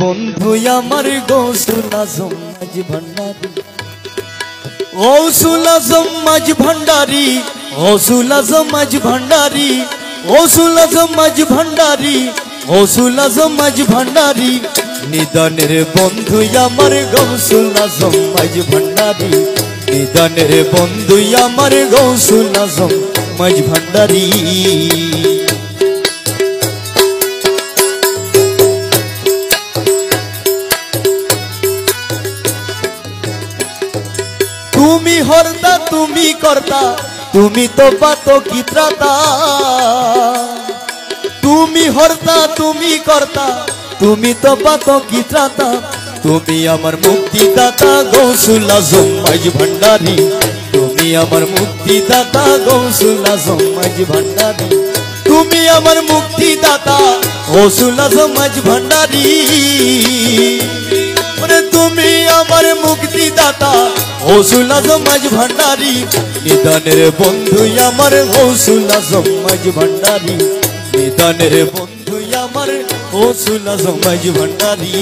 বন্ধু আমার গৌসুল আজম মাঝ ভান্ডারী, গৌসুল আজম মাঝ ভান্ডারী, গৌসুল আজম মাঝ ভান্ডারী, গৌসুল আজম মাঝ ভান্ডারী, গৌসুল আজম মাঝ ভান্ডারী। নিদানের বন্ধু আমার গৌসুল আজম মাঝ ভান্ডারী, নিদানের বন্ধু আমার গৌসুল আজম মাঝ ভান্ডারী। তুমি হর্তা তুমি কর্তা, তুমি তো পাতো কি ত্রাতা। তুমি হর্তা তুমি কর্তা, তুমি তো পাতো কি ত্রাতা। তুমি আমার মুক্তিদাতা গৌসুল আজম মাঝ ভান্ডারী, তুমি আমার মুক্তিদাতা গৌসুল আজম মাঝ ভান্ডারী। তুমি আমার মুক্তিদাতা গৌসুল আজম মাঝ ভান্ডারী। তুমি আমার মুক্তিদাতা গৌসুল আজম মাঝ ভান্ডারী। নিদানের বন্ধু আমার গৌসুল আজম মাঝ ভান্ডারী, নিদানের বন্ধু আমার গৌসুল আজম মাঝ ভান্ডারী।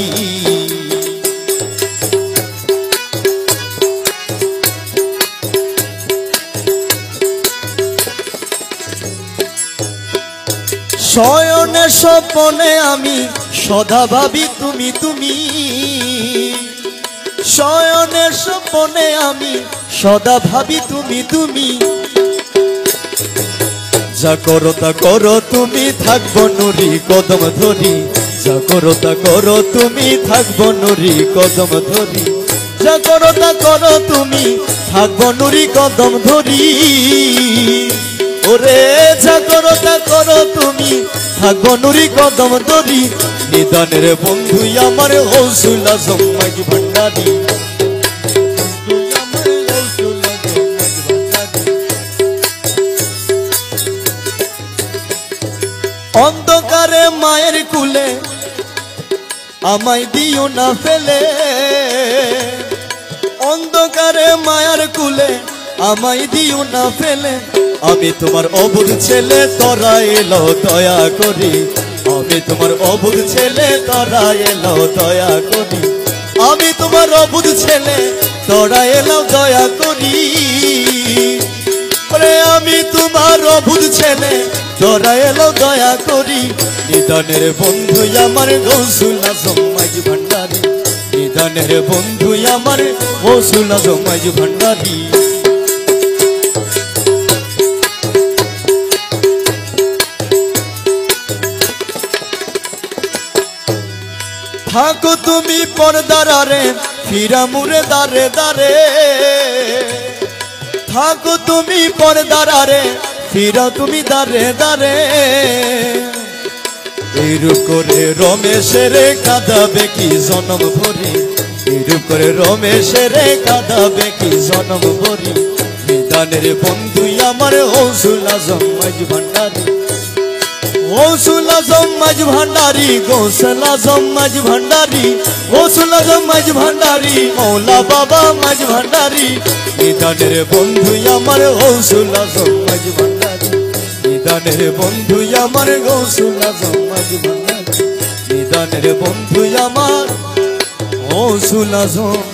শয়নে স্বপনে আমি সদা ভাবি তুমি তুমি, শয়নে স্বপনে আমি সদা ভাবি তুমি তুমি। যা করো তা করো তুমি থাকবো নুরি কদম ধরি, যা করো তা করো তুমি থাকবো নুরি কদম ধরি। যা করো তা করো তুমি থাকবো নুরি কদম ধরি। ওরে যা করো তা করো তুমি থাকবো নুরি কদম ধরি। নিদানের বন্ধু আমার গৌসুল আজম মাঝ ভান্ডারী, অন্ধকারে মায়ের কুলে আমায় দিও না ফেলে। অন্ধকারে মায়ের কুলে আমায় দিও না ফেলে। আমি তোমার অবুধ ছেলে তোরা এলো দয়া করি, আমি তোমার অবুধ ছেলে তোরা এলো দয়া করি। আমি তোমার অবুধ ছেলে তোরা এলো দয়া করি। আমি তোমার অবুধ ছেলে তোরা এলো দয়া করি। নিদানের বন্ধু আমার গৌসুল আজম মাঝ ভান্ডারী, নিদানের বন্ধু আমার গৌসুল আজম মাঝ ভান্ডারী। থাকো তুমি পর্দারে ফিরা মুরে দারে দারে। থাকো তুমি পর্দারে ফিরা তুমি দারে দারে। এইরূপ করে রমেশের কাঁদাবে কি জনম ভরি, এইরূপ করে রমেশের কাঁদাবে কি জনম ভরি। নিদানের বন্ধু আমার গৌসুল আজম মাঝ ভান্ডারী, গৌসুল আজম মাঝ ভান্ডারী, গৌসুল আজম মাঝ ভান্ডারী, গৌসুল আজম মাঝ ভান্ডারী। মৌলা বাবা মাঝ ভান্ডারী। নিদানের বন্ধু আমার গৌসুল আজম মাঝ ভান্ডারী, নিদানের বন্ধু আমার গৌসুল আজম মাঝ ভান্ডারী। নিদানের বন্ধু আমার গৌসুল আজম।